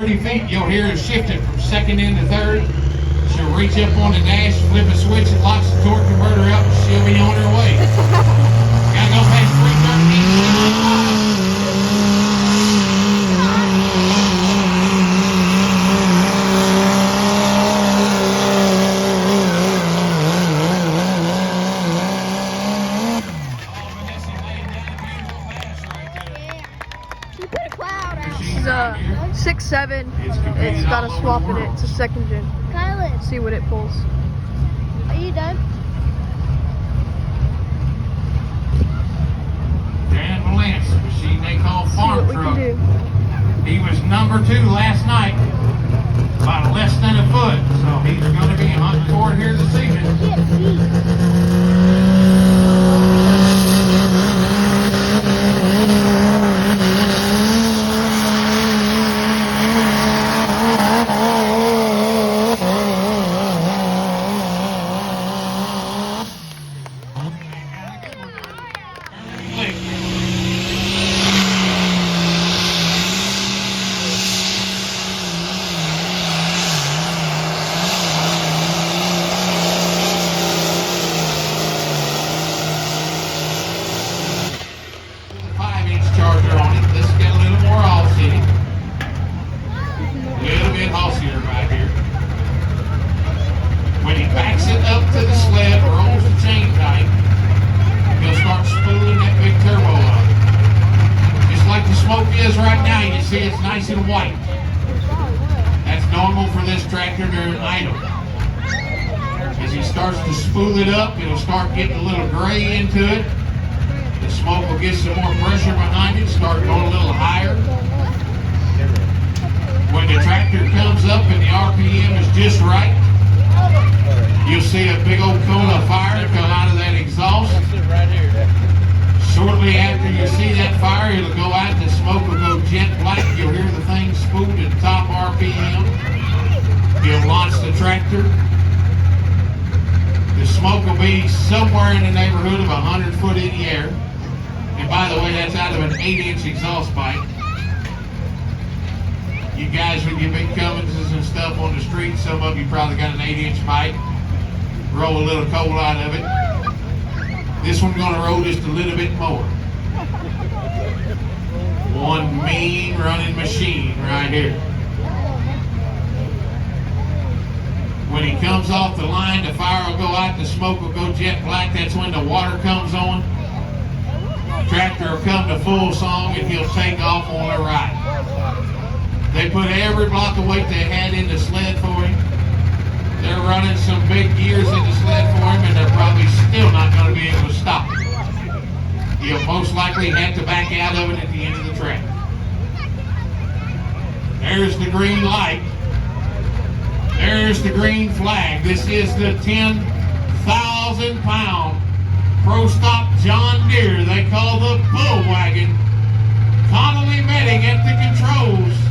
30 feet, you'll hear her shift it from second into third. She'll reach up on the dash, flip a switch, it locks the torque converter up, and she'll be on her way. Gotta go past 313. This is a 6.7. It's got a swap in it. It's a second gen. Kylan, See what it pulls. are you done? Dan Valance, the machine they call See farm what we truck. can do. He was number 2 last night, about less than a foot. So he's going to be hunting for it here this evening. Get feet. Charger on it. Let's get a little more offsetting. A little bit hossier right here. When he backs it up to the sled, rolls the chain tight, he'll start spooling that big turbo up. Just like the smoke is right now, you see it's nice and white. That's normal for this tractor during idle. As he starts to spool it up, it'll start getting a little gray into it. The smoke will get some more pressure behind it, start going a little higher. When the tractor comes up and the RPM is just right, you'll see a big old cone of fire come out of that exhaust. Shortly after you see that fire, it'll go out and the smoke will go jet black. You'll hear the thing spool at top RPM. You'll launch the tractor. The smoke will be somewhere in the neighborhood of 100 foot in the air. And by the way, that's out of an 8-inch exhaust pipe. You guys with your big Cumminses and stuff on the street, some of you probably got an 8-inch pipe. Roll a little coal out of it. This one's gonna roll just a little bit more. One mean running machine right here. When he comes off the line, the fire will go out, the smoke will go jet black. That's when the water comes on. Tractor will come to full song and he'll take off on the right. They put every block of weight they had in the sled for him. They're running some big gears in the sled for him and they're probably still not going to be able to stop him. He'll most likely have to back out of it at the end of the track. There's the green light. There's the green flag. This is the 10,000 pound Pro Stock John Deere they call the Bull Wagon. Connolly Metting at the controls.